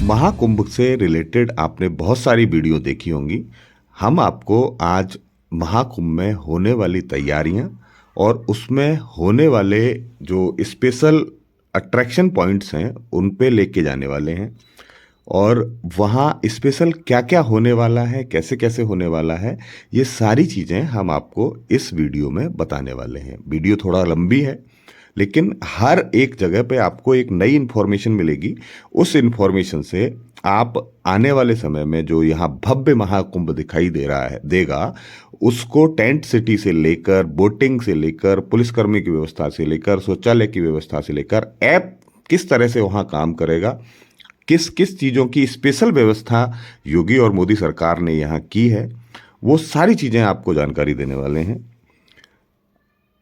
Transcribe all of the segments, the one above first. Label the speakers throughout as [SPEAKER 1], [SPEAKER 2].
[SPEAKER 1] महाकुंभ से रिलेटेड आपने बहुत सारी वीडियो देखी होंगी। हम आपको आज महाकुंभ में होने वाली तैयारियां और उसमें होने वाले जो स्पेशल अट्रैक्शन पॉइंट्स हैं उन पे लेके जाने वाले हैं और वहाँ स्पेशल क्या क्या होने वाला है, कैसे कैसे होने वाला है, ये सारी चीज़ें हम आपको इस वीडियो में बताने वाले हैं। वीडियो थोड़ा लंबी है लेकिन हर एक जगह पे आपको एक नई इन्फॉर्मेशन मिलेगी। उस इन्फॉर्मेशन से आप आने वाले समय में जो यहाँ भव्य महाकुंभ दिखाई दे रहा है देगा, उसको टेंट सिटी से लेकर, बोटिंग से लेकर, पुलिसकर्मी की व्यवस्था से लेकर, शौचालय की व्यवस्था से लेकर, ऐप किस तरह से वहाँ काम करेगा, किस किस चीज़ों की स्पेशल व्यवस्था योगी और मोदी सरकार ने यहाँ की है, वो सारी चीज़ें आपको जानकारी देने वाले हैं।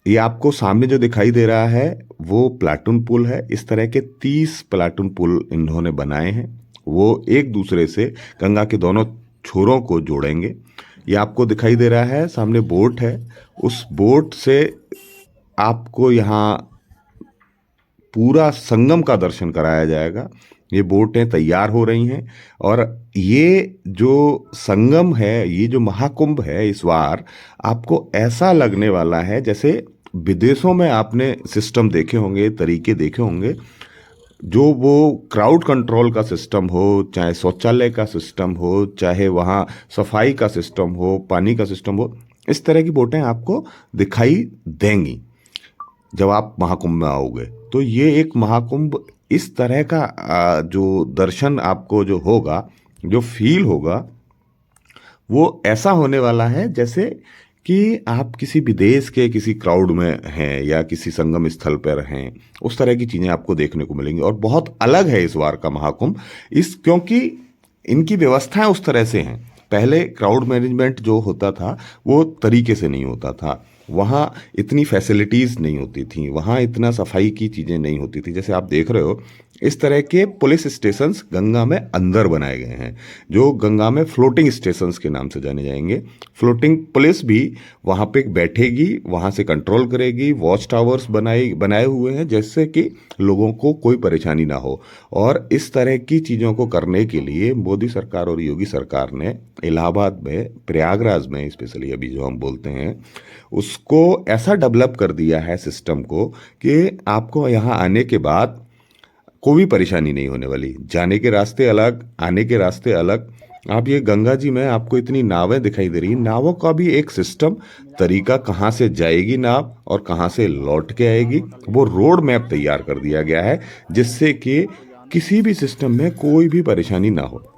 [SPEAKER 1] ये आपको सामने जो दिखाई दे रहा है वो प्लाटून पुल है। इस तरह के 30 प्लाटून पुल इन्होंने बनाए हैं। वो एक दूसरे से गंगा के दोनों छोरों को जोड़ेंगे। ये आपको दिखाई दे रहा है सामने बोट है। उस बोट से आपको यहाँ पूरा संगम का दर्शन कराया जाएगा। ये बोटें तैयार हो रही हैं और ये जो संगम है, ये जो महाकुंभ है, इस बार आपको ऐसा लगने वाला है जैसे विदेशों में आपने सिस्टम देखे होंगे, तरीके देखे होंगे, जो वो क्राउड कंट्रोल का सिस्टम हो, चाहे शौचालय का सिस्टम हो, चाहे वहाँ सफाई का सिस्टम हो, पानी का सिस्टम हो, इस तरह की बोटें आपको दिखाई देंगी जब आप महाकुंभ में आओगे। तो ये एक महाकुंभ इस तरह का जो दर्शन आपको जो होगा, जो फील होगा, वो ऐसा होने वाला है जैसे कि आप किसी विदेश के किसी क्राउड में हैं या किसी संगम स्थल पर हैं। उस तरह की चीज़ें आपको देखने को मिलेंगी और बहुत अलग है इस बार का महाकुंभ, क्योंकि इनकी व्यवस्थाएं उस तरह से हैं। पहले क्राउड मैनेजमेंट जो होता था वो तरीके से नहीं होता था। वहाँ इतनी फैसिलिटीज़ नहीं होती थी, वहाँ इतना सफाई की चीज़ें नहीं होती थी। जैसे आप देख रहे हो, इस तरह के पुलिस स्टेशंस गंगा में अंदर बनाए गए हैं, जो गंगा में फ्लोटिंग स्टेशंस के नाम से जाने जाएंगे। फ्लोटिंग पुलिस भी वहाँ पे बैठेगी, वहाँ से कंट्रोल करेगी। वॉच टावर्स बनाए हुए हैं जिससे कि लोगों को कोई परेशानी ना हो। और इस तरह की चीज़ों को करने के लिए मोदी सरकार और योगी सरकार ने इलाहाबाद में, प्रयागराज में स्पेशली अभी जो हम बोलते हैं, उसको ऐसा डेवलप कर दिया है सिस्टम को कि आपको यहाँ आने के बाद कोई परेशानी नहीं होने वाली। जाने के रास्ते अलग, आने के रास्ते अलग। आप ये गंगा जी में आपको इतनी नावें दिखाई दे रही हैं, नावों का भी एक सिस्टम, तरीका, कहाँ से जाएगी नाव और कहाँ से लौट के आएगी, वो रोड मैप तैयार कर दिया गया है जिससे कि किसी भी सिस्टम में कोई भी परेशानी ना हो।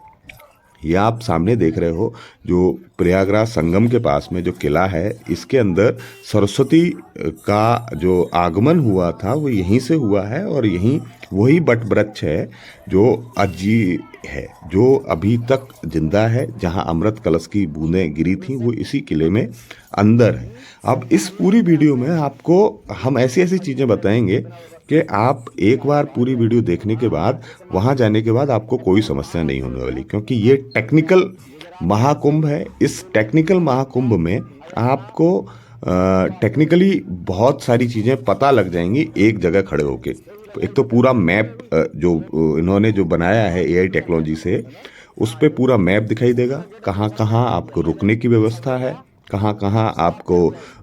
[SPEAKER 1] ये आप सामने देख रहे हो जो प्रयागराज संगम के पास में जो किला है, इसके अंदर सरस्वती का जो आगमन हुआ था वो यहीं से हुआ है और यहीं वही बट वृक्ष है जो अजी है, जो अभी तक जिंदा है। जहां अमृत कलश की बूंदें गिरी थी वो इसी किले में अंदर है। अब इस पूरी वीडियो में आपको हम ऐसी ऐसी चीज़ें बताएंगे कि आप एक बार पूरी वीडियो देखने के बाद, वहाँ जाने के बाद आपको कोई समस्या नहीं होने वाली, क्योंकि ये टेक्निकल महाकुंभ है। इस टेक्निकल महाकुंभ में आपको टेक्निकली बहुत सारी चीज़ें पता लग जाएंगी एक जगह खड़े होके। एक तो पूरा मैप जो इन्होंने जो बनाया है एआई टेक्नोलॉजी से, उस पर पूरा मैप दिखाई देगा, कहाँ कहाँ आपको रुकने की व्यवस्था है, कहाँ कहाँ आपको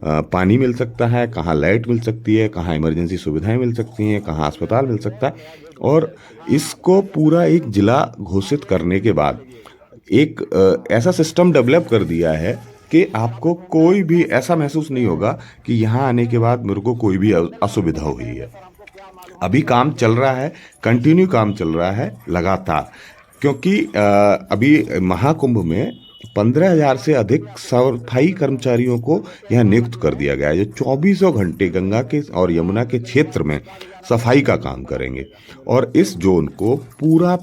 [SPEAKER 1] पानी मिल सकता है, कहाँ लाइट मिल सकती है, कहाँ इमरजेंसी सुविधाएं मिल सकती हैं, कहाँ अस्पताल मिल सकता है। और इसको पूरा एक जिला घोषित करने के बाद एक ऐसा सिस्टम डेवलप कर दिया है कि आपको कोई भी ऐसा महसूस नहीं होगा कि यहाँ आने के बाद मेरे को कोई भी असुविधा हुई है। अभी काम चल रहा है, कंटिन्यू काम चल रहा है लगातार, क्योंकि अभी महाकुंभ में 15,000 से अधिक सफाई कर्मचारियों को यहाँ नियुक्त कर दिया गया है, जो 24 घंटे गंगा के और यमुना के क्षेत्र में सफाई का काम करेंगे। और इस जोन को पूरा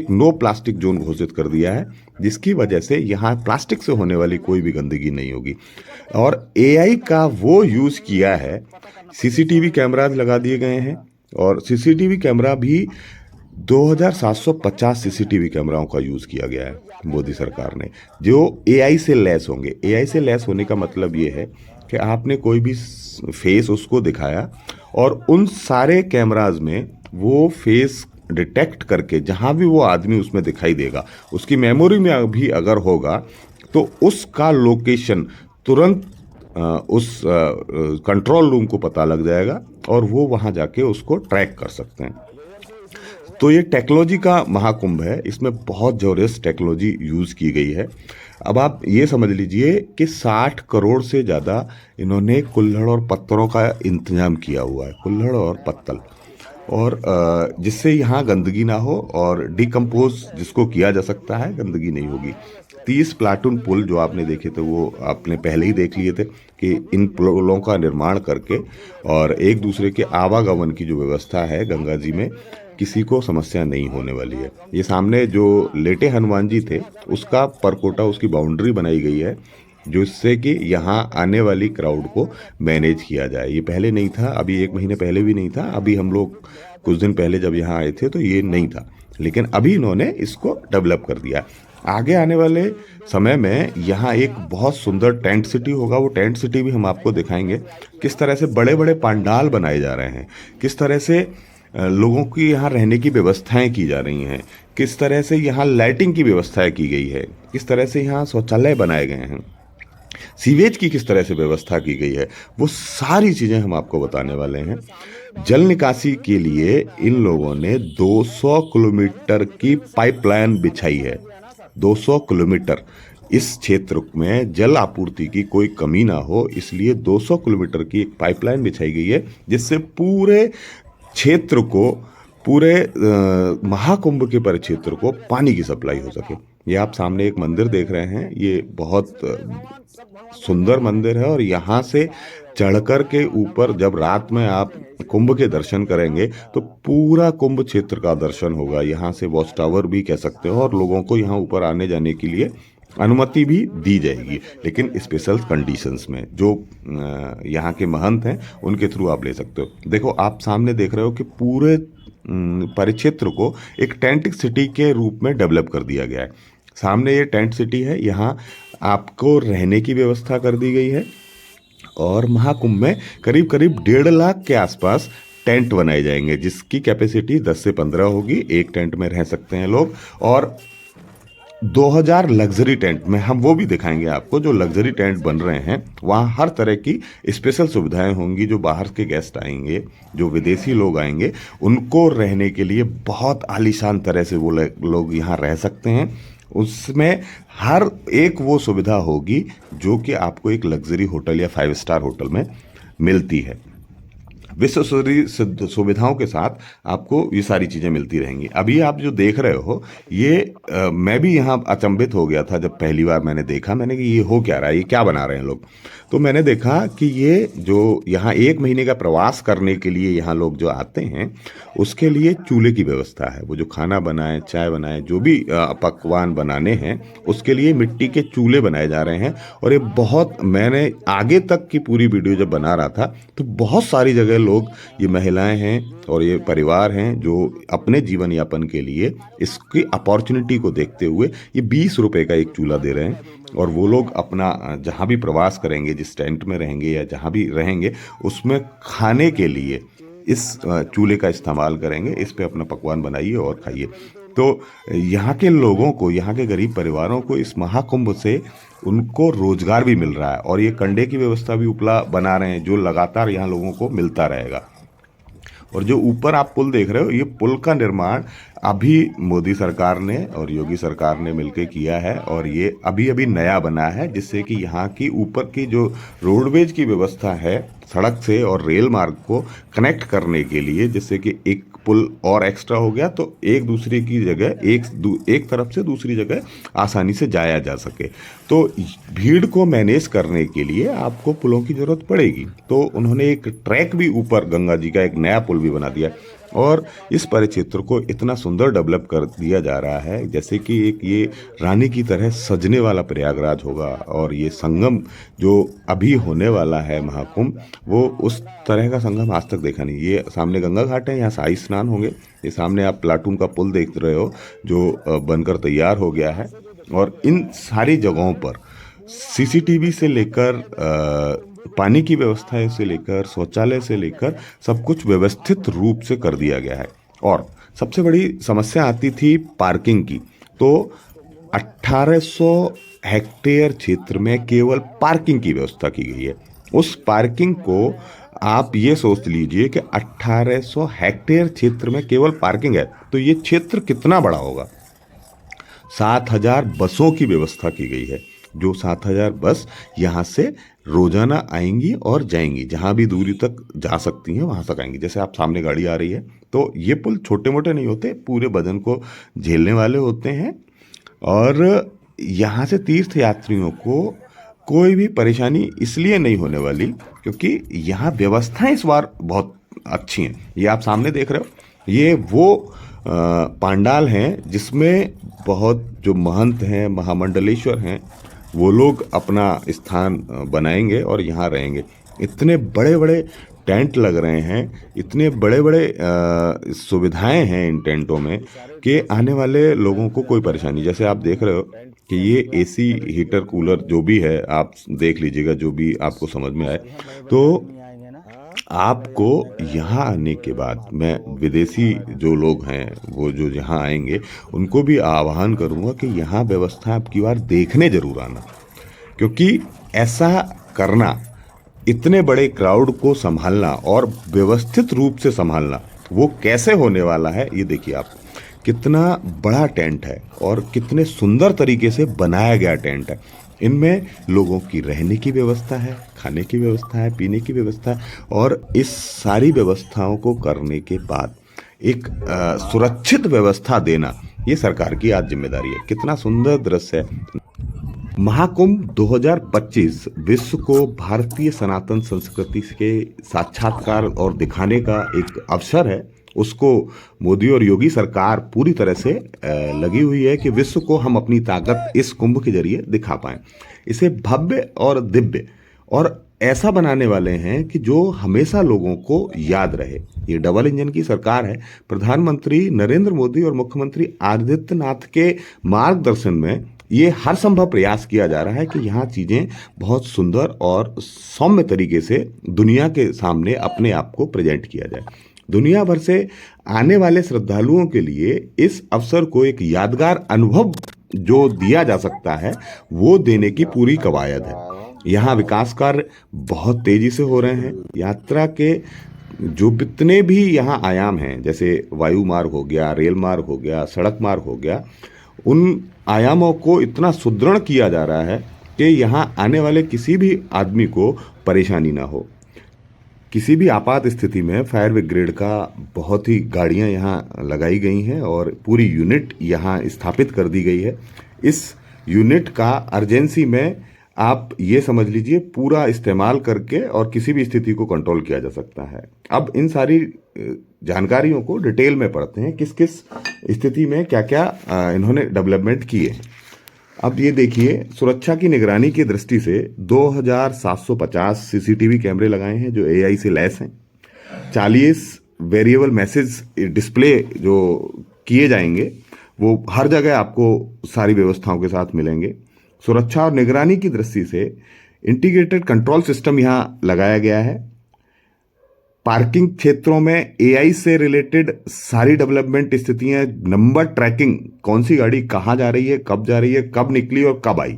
[SPEAKER 1] नो प्लास्टिक जोन घोषित कर दिया है, जिसकी वजह से यहाँ प्लास्टिक से होने वाली कोई भी गंदगी नहीं होगी। और एआई का वो यूज़ किया है, सीसीटीवी कैमराज लगा दिए गए हैं और सीसीटीवी कैमरा भी 2750 सीसीटीवी कैमराओं का यूज़ किया गया है मोदी सरकार ने, जो एआई से लैस होंगे। एआई से लैस होने का मतलब ये है कि आपने कोई भी फेस उसको दिखाया और उन सारे कैमराज में वो फेस डिटेक्ट करके जहाँ भी वो आदमी उसमें दिखाई देगा, उसकी मेमोरी में भी अगर होगा तो उसका लोकेशन तुरंत उस कंट्रोल रूम को पता लग जाएगा और वो वहाँ जाके उसको ट्रैक कर सकते हैं। तो ये टेक्नोलॉजी का महाकुंभ है, इसमें बहुत ज़बरदस्त टेक्नोलॉजी यूज़ की गई है। अब आप ये समझ लीजिए कि 60 करोड़ से ज़्यादा इन्होंने कुल्हड़ और पत्थरों का इंतजाम किया हुआ है, कुल्हड़ और पत्तल, और जिससे यहाँ गंदगी ना हो और डिकम्पोज जिसको किया जा सकता है, गंदगी नहीं होगी। 30 प्लाटून पुल जो आपने देखे थे वो आपने पहले ही देख लिए थे कि इन पुलों का निर्माण करके और एक दूसरे के आवागमन की जो व्यवस्था है गंगा जी में, किसी को समस्या नहीं होने वाली है। ये सामने जो लेटे हनुमान जी थे उसका परकोटा, उसकी बाउंड्री बनाई गई है जिससे कि यहाँ आने वाली क्राउड को मैनेज किया जाए। ये पहले नहीं था, अभी 1 महीने पहले भी नहीं था, अभी हम लोग कुछ दिन पहले जब यहाँ आए थे तो ये नहीं था, लेकिन अभी इन्होंने इसको डेवलप कर दिया। आगे आने वाले समय में यहाँ एक बहुत सुंदर टेंट सिटी होगा, वो टेंट सिटी भी हम आपको दिखाएंगे। किस तरह से बड़े बड़े पंडाल बनाए जा रहे हैं, किस तरह से लोगों की यहाँ रहने की व्यवस्थाएं की जा रही हैं, किस तरह से यहाँ लाइटिंग की व्यवस्थाएं की गई है, किस तरह से यहाँ शौचालय बनाए गए हैं, सीवेज की किस तरह से व्यवस्था की गई है, वो सारी चीज़ें हम आपको बताने वाले हैं। जल निकासी के लिए इन लोगों ने 200 किलोमीटर की पाइपलाइन बिछाई है। 200 किलोमीटर, इस क्षेत्र में जल आपूर्ति की कोई कमी ना हो इसलिए 200 किलोमीटर की एक पाइपलाइन बिछाई गई है, जिससे पूरे क्षेत्र को, पूरे महाकुंभ के परिक्षेत्र को पानी की सप्लाई हो सके। ये आप सामने एक मंदिर देख रहे हैं, ये बहुत सुंदर मंदिर है और यहाँ से चढ़कर के ऊपर जब रात में आप कुंभ के दर्शन करेंगे तो पूरा कुंभ क्षेत्र का दर्शन होगा। यहाँ से वॉच टावर भी कह सकते हो और लोगों को यहाँ ऊपर आने जाने के लिए अनुमति भी दी जाएगी, लेकिन स्पेशल कंडीशंस में। जो यहाँ के महंत हैं उनके थ्रू आप ले सकते हो। देखो आप सामने देख रहे हो कि पूरे परिक्षेत्र को एक टेंट सिटी के रूप में डेवलप कर दिया गया है। सामने ये टेंट सिटी है, यहाँ आपको रहने की व्यवस्था कर दी गई है और महाकुंभ में करीब करीब 1.5 लाख के आसपास टेंट बनाए जाएंगे, जिसकी कैपेसिटी 10 से 15 होगी। एक टेंट में रह सकते हैं लोग, और 2000 लग्जरी टेंट में हम वो भी दिखाएंगे आपको। जो लग्जरी टेंट बन रहे हैं वहाँ हर तरह की स्पेशल सुविधाएं होंगी। जो बाहर के गेस्ट आएंगे, जो विदेशी लोग आएंगे, उनको रहने के लिए बहुत आलीशान तरह से वो लोग यहाँ रह सकते हैं। उसमें हर एक वो सुविधा होगी जो कि आपको एक लग्जरी होटल या 5 स्टार होटल में मिलती है। विश्व स्तरीय सुविधाओं के साथ आपको ये सारी चीज़ें मिलती रहेंगी। अभी आप जो देख रहे हो ये मैं भी यहाँ अचंभित हो गया था जब पहली बार मैंने देखा। मैंने कि ये हो क्या रहा है, ये क्या बना रहे हैं लोग। तो मैंने देखा कि ये जो यहाँ 1 महीने का प्रवास करने के लिए यहाँ लोग जो आते हैं उसके लिए चूल्हे की व्यवस्था है। वो जो खाना बनाए, चाय बनाए, जो भी पकवान बनाने हैं उसके लिए मिट्टी के चूल्हे बनाए जा रहे हैं। और ये बहुत, मैंने आगे तक की पूरी वीडियो जब बना रहा था तो बहुत सारी जगह लोग, ये महिलाएं हैं और ये परिवार हैं जो अपने जीवन यापन के लिए इसकी अपॉर्चुनिटी को देखते हुए ये 20 रुपए का एक चूल्हा दे रहे हैं। और वो लोग अपना जहाँ भी प्रवास करेंगे, जिस टेंट में रहेंगे या जहाँ भी रहेंगे, उसमें खाने के लिए इस चूल्हे का इस्तेमाल करेंगे। इस पे अपना पकवान बनाइए और खाइए। तो यहाँ के लोगों को, यहाँ के गरीब परिवारों को इस महाकुंभ से उनको रोजगार भी मिल रहा है और ये कंडे की व्यवस्था भी उपला बना रहे हैं जो लगातार यहाँ लोगों को मिलता रहेगा। और जो ऊपर आप पुल देख रहे हो, ये पुल का निर्माण अभी मोदी सरकार ने और योगी सरकार ने मिलकर किया है और ये अभी अभी नया बना है, जिससे कि यहाँ की ऊपर की जो रोडवेज की व्यवस्था है सड़क से और रेल मार्ग को कनेक्ट करने के लिए, जिससे कि एक पुल और एक्स्ट्रा हो गया तो एक दूसरे की जगह एक तरफ से दूसरी जगह आसानी से जाया जा सके। तो भीड़ को मैनेज करने के लिए आपको पुलों की ज़रूरत पड़ेगी। तो उन्होंने एक ट्रैक भी ऊपर गंगा जी का एक नया पुल भी बना दिया और इस परिक्षेत्र को इतना सुंदर डेवलप कर दिया जा रहा है जैसे कि एक ये रानी की तरह सजने वाला प्रयागराज होगा। और ये संगम जो अभी होने वाला है महाकुंभ, वो उस तरह का संगम आज तक देखा नहीं। ये सामने गंगा घाट है, यहाँ शाही स्नान होंगे। ये सामने आप प्लाटून का पुल देख रहे हो जो बनकर तैयार हो गया है। और इन सारी जगहों पर सीसीटीवी से लेकर पानी की व्यवस्था से लेकर शौचालय से लेकर सब कुछ व्यवस्थित रूप से कर दिया गया है। और सबसे बड़ी समस्या आती थी पार्किंग की। तो 1800 हेक्टेयर क्षेत्र में केवल पार्किंग की व्यवस्था की गई है। उस पार्किंग को आप ये सोच लीजिए कि 1800 हेक्टेयर क्षेत्र में केवल पार्किंग है, तो ये क्षेत्र कितना बड़ा होगा। 7000 बसों की व्यवस्था की गई है, जो 7000 बस यहाँ से रोजाना आएंगी और जाएंगी, जहाँ भी दूरी तक जा सकती हैं वहाँ तक आएंगी। जैसे आप सामने गाड़ी आ रही है, तो ये पुल छोटे मोटे नहीं होते, पूरे बदन को झेलने वाले होते हैं। और यहाँ से तीर्थ यात्रियों को कोई भी परेशानी इसलिए नहीं होने वाली क्योंकि यहाँ व्यवस्थाएं इस बार बहुत अच्छी हैं। ये आप सामने देख रहे हो, ये वो पांडाल हैं जिसमें बहुत जो महंत हैं, महामंडलेश्वर हैं, वो लोग अपना स्थान बनाएंगे और यहाँ रहेंगे। इतने बड़े बड़े टेंट लग रहे हैं, इतने बड़े बड़े सुविधाएं हैं इन टेंटों में कि आने वाले लोगों को कोई परेशानी। जैसे आप देख रहे हो कि ये एसी, हीटर, कूलर जो भी है आप देख लीजिएगा, जो भी आपको समझ में आए। तो आपको यहाँ आने के बाद, मैं विदेशी जो लोग हैं वो जो यहाँ आएंगे उनको भी आह्वान करूँगा कि यहाँ व्यवस्था आपकी बार देखने जरूर आना, क्योंकि ऐसा करना, इतने बड़े क्राउड को संभालना और व्यवस्थित रूप से संभालना, वो कैसे होने वाला है ये देखिए आप। कितना बड़ा टेंट है और कितने सुंदर तरीके से बनाया गया टेंट है। इनमें लोगों की रहने की व्यवस्था है, खाने की व्यवस्था है, पीने की व्यवस्था है, और इस सारी व्यवस्थाओं को करने के बाद एक सुरक्षित व्यवस्था देना, ये सरकार की आज जिम्मेदारी है। कितना सुंदर दृश्य है। महाकुंभ 2025 विश्व को भारतीय सनातन संस्कृति के साक्षात्कार और दिखाने का एक अवसर है। उसको मोदी और योगी सरकार पूरी तरह से लगी हुई है कि विश्व को हम अपनी ताकत इस कुंभ के जरिए दिखा पाएं। इसे भव्य और दिव्य और ऐसा बनाने वाले हैं कि जो हमेशा लोगों को याद रहे। ये डबल इंजन की सरकार है। प्रधानमंत्री नरेंद्र मोदी और मुख्यमंत्री आदित्यनाथ के मार्गदर्शन में ये हर संभव प्रयास किया जा रहा है कि यहाँ चीज़ें बहुत सुंदर और सौम्य तरीके से दुनिया के सामने अपने आप को प्रेजेंट किया जाए। दुनिया भर से आने वाले श्रद्धालुओं के लिए इस अवसर को एक यादगार अनुभव जो दिया जा सकता है वो देने की पूरी कवायद है। यहाँ विकास कार्य बहुत तेजी से हो रहे हैं। यात्रा के जो जितने भी यहाँ आयाम हैं, जैसे वायु मार्ग हो गया, रेल मार्ग हो गया, सड़क मार्ग हो गया, उन आयामों को इतना सुदृढ़ किया जा रहा है कि यहाँ आने वाले किसी भी आदमी को परेशानी ना हो। किसी भी आपात स्थिति में फायर ब्रिगेड का बहुत ही गाड़ियाँ यहाँ लगाई गई हैं और पूरी यूनिट यहाँ स्थापित कर दी गई है। इस यूनिट का अर्जेंसी में आप ये समझ लीजिए पूरा इस्तेमाल करके और किसी भी स्थिति को कंट्रोल किया जा सकता है। अब इन सारी जानकारियों को डिटेल में पढ़ते हैं, किस किस स्थिति में क्या क्या इन्होंने डेवलपमेंट किए। अब ये देखिए, सुरक्षा की निगरानी की दृष्टि से 2750 सीसीटीवी कैमरे लगाए हैं जो एआई से लैस हैं। 40 वेरिएबल मैसेज डिस्प्ले जो किए जाएंगे वो हर जगह आपको सारी व्यवस्थाओं के साथ मिलेंगे। सुरक्षा और निगरानी की दृष्टि से इंटीग्रेटेड कंट्रोल सिस्टम यहाँ लगाया गया है। पार्किंग क्षेत्रों में एआई से रिलेटेड सारी डेवलपमेंट स्थितियां, नंबर ट्रैकिंग, कौन सी गाड़ी कहाँ जा रही है, कब जा रही है, कब निकली और कब आई,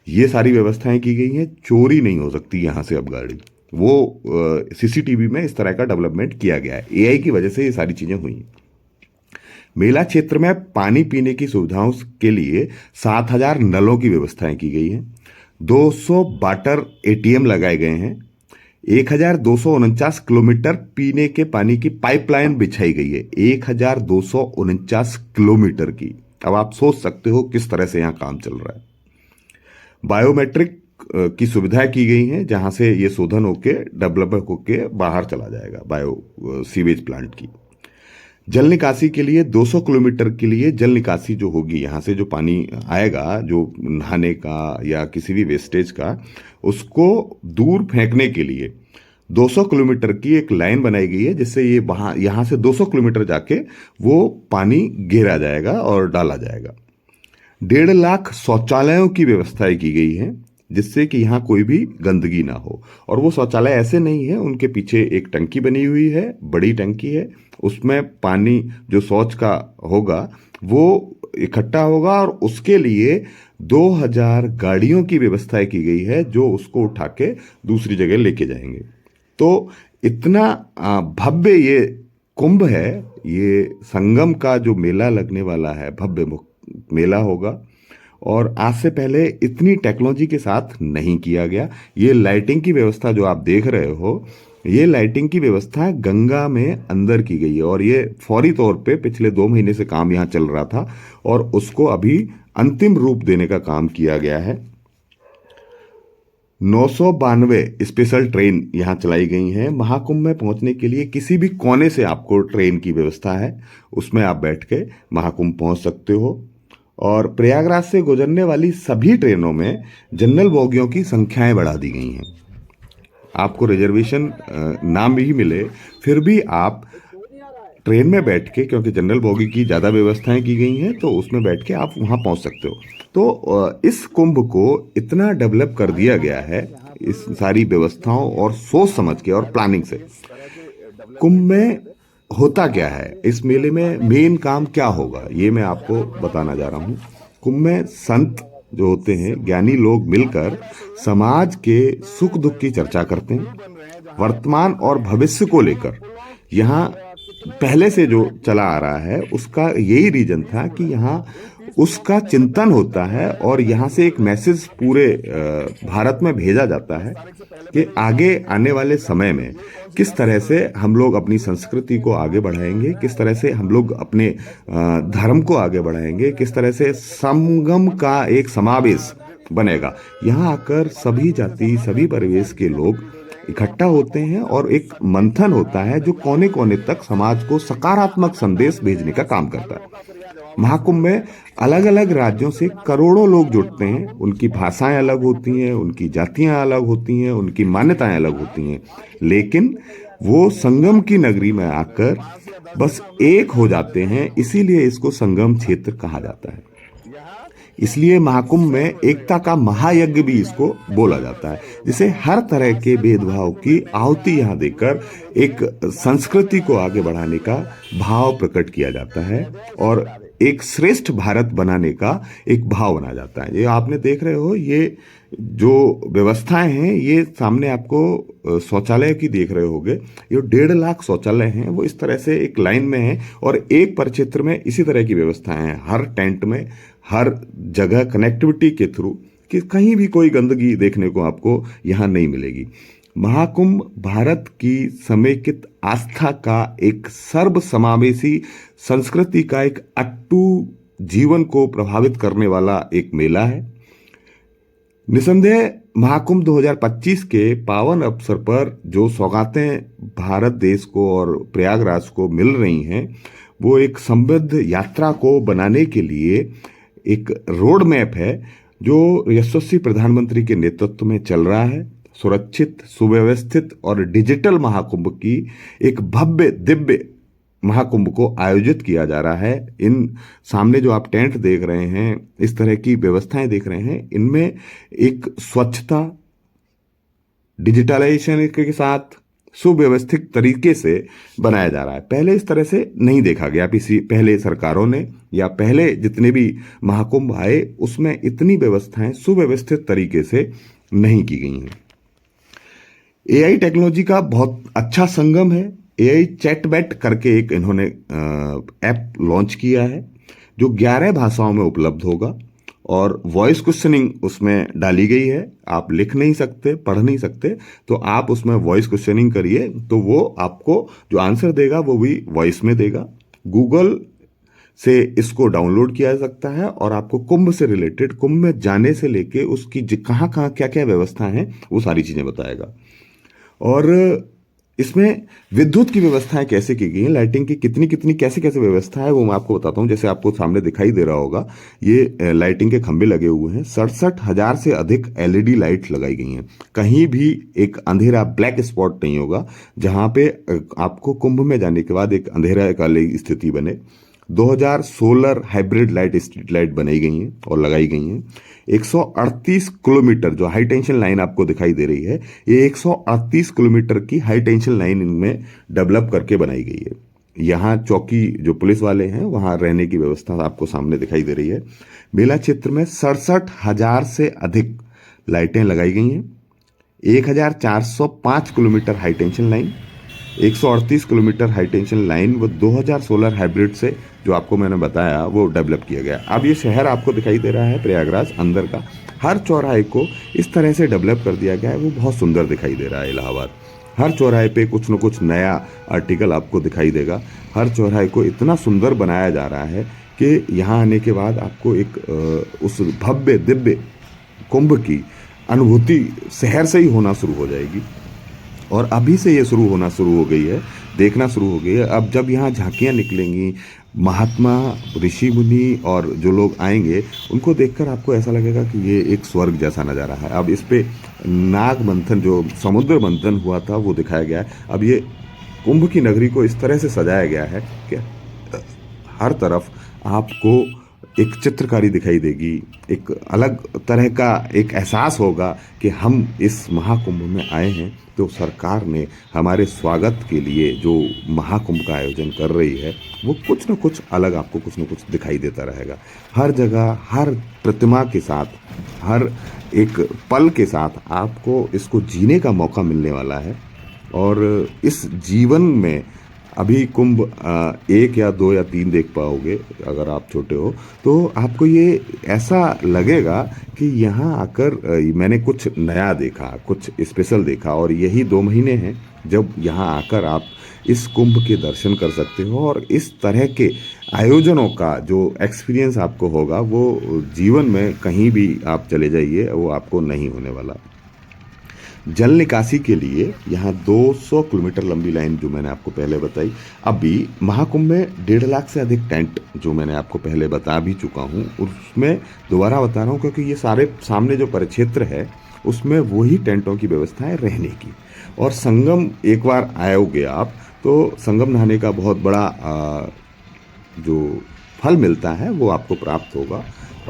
[SPEAKER 1] ये सारी व्यवस्थाएं की गई हैं। चोरी नहीं हो सकती यहाँ से अब गाड़ी, वो सीसीटीवी में इस तरह का डेवलपमेंट किया गया है। एआई की वजह से ये सारी चीज़ें हुई हैं। मेला क्षेत्र में पानी पीने की सुविधाओं के लिए 7000 नलों की व्यवस्थाएं की गई हैं। 200 वाटर एटीएम लगाए गए हैं। 1249 किलोमीटर पीने के पानी की पाइपलाइन बिछाई गई है। 1249 किलोमीटर की। अब आप सोच सकते हो किस तरह से यहाँ काम चल रहा है। बायोमेट्रिक की सुविधाएं की गई हैं, जहां से ये शोधन होके डेवलप होके बाहर चला जाएगा बायो सीवेज प्लांट की। जल निकासी के लिए 200 किलोमीटर के लिए जल निकासी जो होगी, यहाँ से जो पानी आएगा, जो नहाने का या किसी भी वेस्टेज का, उसको दूर फेंकने के लिए 200 किलोमीटर की एक लाइन बनाई गई है, जिससे ये वहाँ यहाँ से 200 किलोमीटर जाके वो पानी घेरा जाएगा और डाला जाएगा। 1.5 लाख शौचालयों की व्यवस्थाएं की गई हैं। जिससे कि यहाँ कोई भी गंदगी ना हो। और वो शौचालय ऐसे नहीं है, उनके पीछे एक टंकी बनी हुई है, बड़ी टंकी है, उसमें पानी जो शौच का होगा वो इकट्ठा होगा और उसके लिए 2000 गाड़ियों की व्यवस्था की गई है जो उसको उठा के दूसरी जगह लेके जाएंगे। तो इतना भव्य ये कुंभ है, ये संगम का जो मेला लगने वाला है, भव्य मेला होगा। और आज से पहले इतनी टेक्नोलॉजी के साथ नहीं किया गया। ये लाइटिंग की व्यवस्था जो आप देख रहे हो, ये लाइटिंग की व्यवस्था गंगा में अंदर की गई है और ये फौरी तौर पे पिछले 2 महीने से काम यहाँ चल रहा था और उसको अभी अंतिम रूप देने का काम किया गया है। 992 स्पेशल ट्रेन यहाँ चलाई गई हैं। महाकुंभ में पहुँचने के लिए किसी भी कोने से आपको ट्रेन की व्यवस्था है, उसमें आप बैठ के महाकुंभ पहुँच सकते हो। और प्रयागराज से गुजरने वाली सभी ट्रेनों में जनरल बोगियों की संख्याएं बढ़ा दी गई हैं। आपको रिजर्वेशन ना भी मिले फिर भी आप ट्रेन में बैठ के, क्योंकि जनरल बोगी की ज़्यादा व्यवस्थाएं की गई हैं, तो उसमें बैठ के आप वहाँ पहुँच सकते हो। तो इस कुंभ को इतना डेवलप कर दिया गया है इस सारी व्यवस्थाओं और सोच समझ के और प्लानिंग से। कुंभ में होता क्या है, इस मेले में मेन काम क्या होगा, ये मैं आपको बताना जा रहा हूँ। कुंभ में संत जो होते हैं, ज्ञानी लोग मिलकर समाज के सुख दुख की चर्चा करते हैं। वर्तमान और भविष्य को लेकर यहाँ पहले से जो चला आ रहा है उसका यही रीजन था कि यहाँ उसका चिंतन होता है और यहाँ से एक मैसेज पूरे भारत में भेजा जाता है कि आगे आने वाले समय में किस तरह से हम लोग अपनी संस्कृति को आगे बढ़ाएंगे, किस तरह से हम लोग अपने धर्म को आगे बढ़ाएंगे, किस तरह से संगम का एक समावेश बनेगा। यहाँ आकर सभी जाति सभी परिवेश के लोग इकट्ठा होते हैं और एक मंथन होता है जो कोने कोने तक समाज को सकारात्मक संदेश भेजने का काम करता है। महाकुंभ में अलग अलग राज्यों से करोड़ों लोग जुड़ते हैं। उनकी भाषाएं अलग होती हैं, उनकी जातियां अलग होती हैं, उनकी मान्यताएं अलग होती हैं, लेकिन वो संगम की नगरी में आकर बस एक हो जाते हैं। इसीलिए इसको संगम क्षेत्र कहा जाता है। इसलिए महाकुंभ में एकता का महायज्ञ भी इसको बोला जाता है, जिसे हर तरह के भेदभाव की आहुति यहाँ देकर एक संस्कृति को आगे बढ़ाने का भाव प्रकट किया जाता है और एक श्रेष्ठ भारत बनाने का एक भाव बना जाता है। ये आपने देख रहे हो, ये जो व्यवस्थाएं हैं, ये सामने आपको शौचालय की देख रहे होगे, ये 1.5 लाख शौचालय हैं, वो इस तरह से एक लाइन में है और एक परिक्षेत्र में इसी तरह की व्यवस्थाएं हैं। हर टेंट में हर जगह कनेक्टिविटी के थ्रू कि कहीं भी कोई गंदगी देखने को आपको यहाँ नहीं मिलेगी। महाकुंभ भारत की समेकित आस्था का एक सर्वसमावेशी संस्कृति का एक अटूट जीवन को प्रभावित करने वाला एक मेला है। निसंदेह महाकुंभ 2025 के पावन अवसर पर जो सौगातें भारत देश को और प्रयागराज को मिल रही हैं, वो एक समृद्ध यात्रा को बनाने के लिए एक रोड मैप है जो यशस्वी प्रधानमंत्री के नेतृत्व में चल रहा है। सुरक्षित, सुव्यवस्थित और डिजिटल महाकुंभ की एक भव्य दिव्य महाकुंभ को आयोजित किया जा रहा है। इन सामने जो आप टेंट देख रहे हैं, इस तरह की व्यवस्थाएं देख रहे हैं, इनमें एक स्वच्छता, डिजिटलाइजेशन के साथ सुव्यवस्थित तरीके से बनाया जा रहा है। पहले इस तरह से नहीं देखा गया किसी पहले सरकारों ने, या पहले जितने भी महाकुंभ आए उसमें इतनी व्यवस्थाएं सुव्यवस्थित तरीके से नहीं की गई हैं। एआई टेक्नोलॉजी का बहुत अच्छा संगम है। एआई चैटबैट करके एक इन्होंने ऐप लॉन्च किया है जो 11 भाषाओं में उपलब्ध होगा और वॉइस क्वेश्चनिंग उसमें डाली गई है। आप लिख नहीं सकते, पढ़ नहीं सकते, तो आप उसमें वॉइस क्वेश्चनिंग करिए तो वो आपको जो आंसर देगा वो भी वॉइस में देगा। गूगल से इसको डाउनलोड किया जा सकता है और आपको कुंभ से रिलेटेड, कुंभ में जाने से लेके उसकी कहाँ कहाँ क्या क्या व्यवस्था है वो सारी चीज़ें बताएगा। और इसमें विद्युत की व्यवस्थाएं कैसे की गई हैं, लाइटिंग की कितनी कितनी कैसे कैसे व्यवस्था है वो मैं आपको बताता हूँ। जैसे आपको सामने दिखाई दे रहा होगा, ये लाइटिंग के खंभे लगे हुए हैं। 67,000 से अधिक एलईडी लाइट लगाई गई हैं। कहीं भी एक अंधेरा ब्लैक स्पॉट नहीं होगा जहाँ पे आपको कुंभ में जाने के बाद एक अंधेरा वाली स्थिति बने। 2000 solar hybrid light street light बनाई गई हैं और लगाई गई हैं। 138 किलोमीटर जो हाई टेंशन लाइन आपको दिखाई दे रही है, ये 138 किलोमीटर की हाई टेंशन लाइन इनमें डेवलप करके बनाई गई है। यहाँ चौकी जो पुलिस वाले हैं वहाँ रहने की व्यवस्था आपको सामने दिखाई दे रही है। मेला क्षेत्र में 67,000 से अधिक लाइटें लगाई गई हैं। 1405 kilometre high tension line, 138 kilometre high tension line व 2000 सोलर हाइब्रिड से जो आपको मैंने बताया वो डेवलप किया गया। अब ये शहर आपको दिखाई दे रहा है प्रयागराज अंदर का, हर चौराहे को इस तरह से डेवलप कर दिया गया है, वो बहुत सुंदर दिखाई दे रहा है इलाहाबाद। हर चौराहे पे कुछ न कुछ नया आर्टिकल आपको दिखाई देगा। हर चौराहे को इतना सुंदर बनाया जा रहा है कि यहाँ आने के बाद आपको एक उस भव्य दिव्य कुंभ की अनुभूति शहर से ही होना शुरू हो जाएगी। और अभी से ये शुरू होना शुरू हो गई है, देखना शुरू हो गई है। अब जब यहाँ झांकियाँ निकलेंगी, महात्मा ऋषि मुनि और जो लोग आएंगे उनको देखकर आपको ऐसा लगेगा कि ये एक स्वर्ग जैसा नज़ारा है। अब इस पे नाग मंथन जो समुद्र मंथन हुआ था वो दिखाया गया है। अब ये कुंभ की नगरी को इस तरह से सजाया गया है कि हर तरफ आपको एक चित्रकारी दिखाई देगी, एक अलग तरह का एक एहसास होगा कि हम इस महाकुंभ में आए हैं। तो सरकार ने हमारे स्वागत के लिए जो महाकुंभ का आयोजन कर रही है वो कुछ न कुछ अलग आपको कुछ न कुछ दिखाई देता रहेगा। हर जगह, हर प्रतिमा के साथ, हर एक पल के साथ आपको इसको जीने का मौका मिलने वाला है। और इस जीवन में अभी कुंभ 1 या 2 या 3 देख पाओगे अगर आप छोटे हो, तो आपको ये ऐसा लगेगा कि यहाँ आकर मैंने कुछ नया देखा, कुछ स्पेशल देखा। और यही 2 महीने हैं जब यहाँ आकर आप इस कुंभ के दर्शन कर सकते हो। और इस तरह के आयोजनों का जो एक्सपीरियंस आपको होगा वो जीवन में कहीं भी आप चले जाइए वो आपको नहीं होने वाला। जल निकासी के लिए यहाँ 200 किलोमीटर लंबी लाइन जो मैंने आपको पहले बताई। अभी महाकुंभ में 1.5 लाख से अधिक टेंट जो मैंने आपको पहले बता भी चुका हूँ, उसमें दोबारा बता रहा हूँ क्योंकि ये सारे सामने जो परिक्षेत्र है उसमें वही टेंटों की व्यवस्था है रहने की। और संगम एक बार आओगे आप तो संगम नहाने का बहुत बड़ा जो फल मिलता है वो आपको प्राप्त होगा।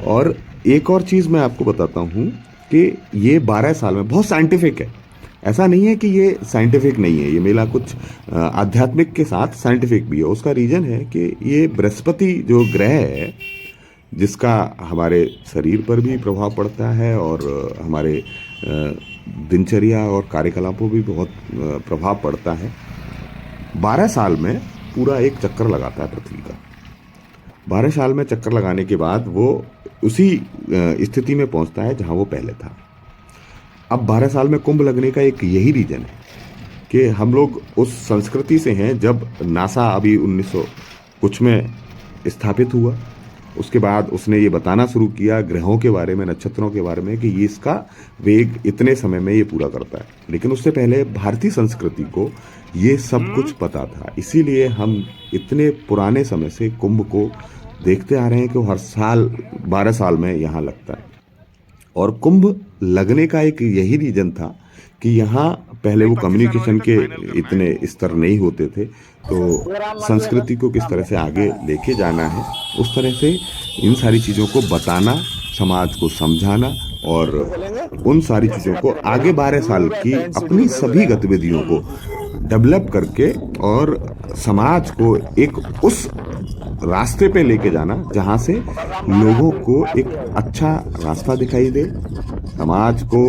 [SPEAKER 1] और एक और चीज़ मैं आपको बताता हूँ कि ये 12 साल में बहुत साइंटिफिक है। ऐसा नहीं है कि ये साइंटिफिक नहीं है, ये मेला कुछ आध्यात्मिक के साथ साइंटिफिक भी है। उसका रीज़न है कि ये बृहस्पति जो ग्रह है जिसका हमारे शरीर पर भी प्रभाव पड़ता है और हमारे दिनचर्या और कार्यकलापों भी बहुत प्रभाव पड़ता है। 12 साल में पूरा एक चक्कर लगाता है पृथ्वी का। 12 साल में चक्कर लगाने के बाद वो उसी स्थिति में पहुंचता है जहां वो पहले था। अब 12 साल में कुंभ लगने का एक यही रीजन है कि हम लोग उस संस्कृति से हैं जब नासा अभी 1900 कुछ में स्थापित हुआ। उसके बाद उसने ये बताना शुरू किया ग्रहों के बारे में, नक्षत्रों के बारे में कि ये इसका वेग इतने समय में ये पूरा करता है। लेकिन उससे पहले भारतीय संस्कृति को ये सब कुछ पता था, इसीलिए हम इतने पुराने समय से कुंभ को देखते आ रहे हैं कि वो हर साल 12 साल में यहाँ लगता है। और कुंभ लगने का एक यही रीजन था कि यहाँ पहले वो कम्युनिकेशन के इतने स्तर नहीं होते थे, तो संस्कृति को किस तरह से आगे लेके जाना है उस तरह से इन सारी चीज़ों को बताना, समाज को समझाना और उन सारी चीज़ों को आगे 12 साल की अपनी सभी गतिविधियों को डेवलप करके और समाज को एक उस रास्ते पे लेके जाना जहाँ से लोगों को एक अच्छा रास्ता दिखाई दे, समाज को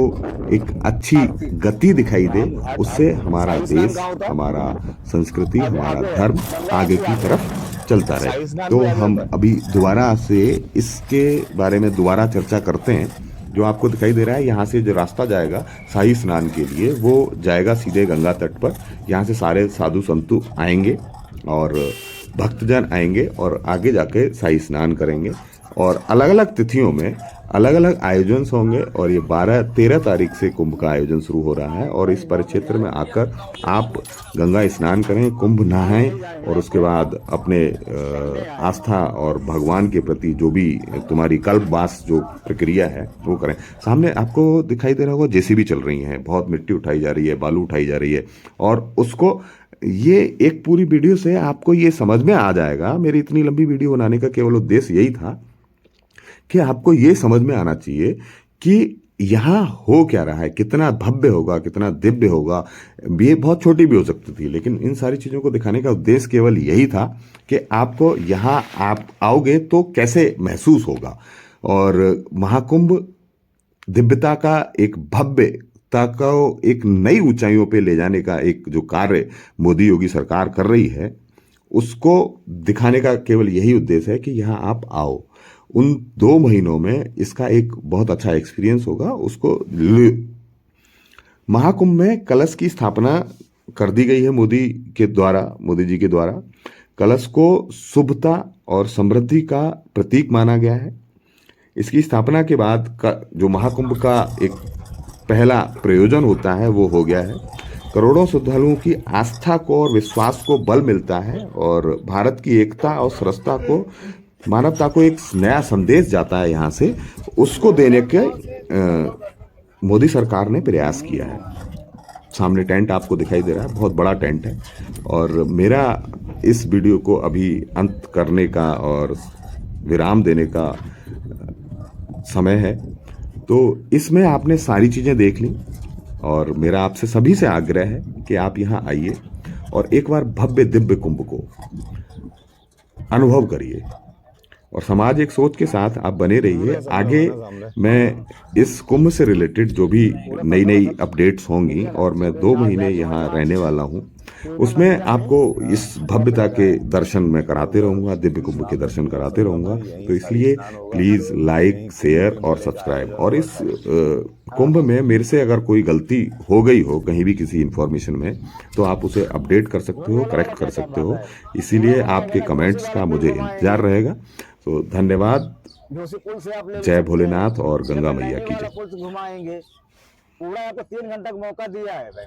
[SPEAKER 1] एक अच्छी गति दिखाई दे। उससे हमारा देश, हमारा संस्कृति, हमारा धर्म आगे की तरफ चलता रहे। तो हम अभी दोबारा से इसके बारे में दोबारा चर्चा करते हैं। जो आपको दिखाई दे रहा है यहाँ से जो रास्ता जाएगा शाही स्नान के लिए वो जाएगा सीधे गंगा तट पर। यहाँ से सारे साधु संतु आएंगे और भक्तजन आएंगे और आगे जाके शाही स्नान करेंगे। और अलग अलग तिथियों में अलग अलग आयोजन होंगे और ये 12-13 तारीख से कुंभ का आयोजन शुरू हो रहा है। और इस परिक्षेत्र में आकर आप गंगा स्नान करें, कुंभ नहाएं और उसके बाद अपने आस्था और भगवान के प्रति जो भी तुम्हारी कल्पवास जो प्रक्रिया है वो करें। सामने आपको दिखाई दे रहा होगा जेसीबी चल रही है, बहुत मिट्टी उठाई जा रही है, बालू उठाई जा रही है और उसको ये एक पूरी वीडियो से आपको ये समझ में आ जाएगा। मेरी इतनी लंबी वीडियो बनाने का केवल उद्देश्य यही था कि आपको ये समझ में आना चाहिए कि यहाँ हो क्या रहा है, कितना भव्य होगा, कितना दिव्य होगा। ये बहुत छोटी भी हो सकती थी, लेकिन इन सारी चीज़ों को दिखाने का उद्देश्य केवल यही था कि आपको यहाँ आप आओगे तो कैसे महसूस होगा। और महाकुंभ दिव्यता का, एक भव्यता को एक नई ऊंचाइयों पे ले जाने का एक जो कार्य मोदी योगी सरकार कर रही है, उसको दिखाने का केवल यही उद्देश्य है कि यहाँ आप आओ। उन 2 महीनों में इसका एक बहुत अच्छा एक्सपीरियंस होगा। उसको महाकुंभ में कलश की स्थापना कर दी गई है मोदी जी के द्वारा। कलश को शुभता और समृद्धि का प्रतीक माना गया है। इसकी स्थापना के बाद जो महाकुंभ का एक पहला प्रयोजन होता है वो हो गया है। करोड़ों श्रद्धालुओं की आस्था को और विश्वास को बल मिलता है और भारत की एकता और सरसता को, मानवता को एक नया संदेश जाता है यहाँ से, उसको देने के मोदी सरकार ने प्रयास किया है। सामने टेंट आपको दिखाई दे रहा है, बहुत बड़ा टेंट है। और मेरा इस वीडियो को अभी अंत करने का और विराम देने का समय है, तो इसमें आपने सारी चीज़ें देख ली और मेरा आपसे सभी से आग्रह है कि आप यहाँ आइए और एक बार भव्य दिव्य कुंभ को अनुभव करिए और सामाजिक सोच के साथ आप बने रहिए। आगे मैं इस कुंभ से रिलेटेड जो भी नई नई अपडेट्स होंगी, और मैं 2 महीने यहाँ रहने वाला हूँ, उसमें आपको इस भव्यता के दर्शन मैं कराते रहूँगा, दिव्य कुंभ के दर्शन कराते रहूँगा। तो इसलिए प्लीज़ लाइक, शेयर और सब्सक्राइब। और इस कुंभ में मेरे से अगर कोई गलती हो गई हो कहीं भी किसी इन्फॉर्मेशन में, तो आप उसे अपडेट कर सकते हो, करेक्ट कर सकते हो। इसीलिए आपके कमेंट्स का मुझे इंतजार रहेगा। तो धन्यवाद। जय भोलेनाथ और गंगा मैया की जय।
[SPEAKER 2] घुमाएंगे पूरा, आपको 3 घंटा का मौका दिया है भाई।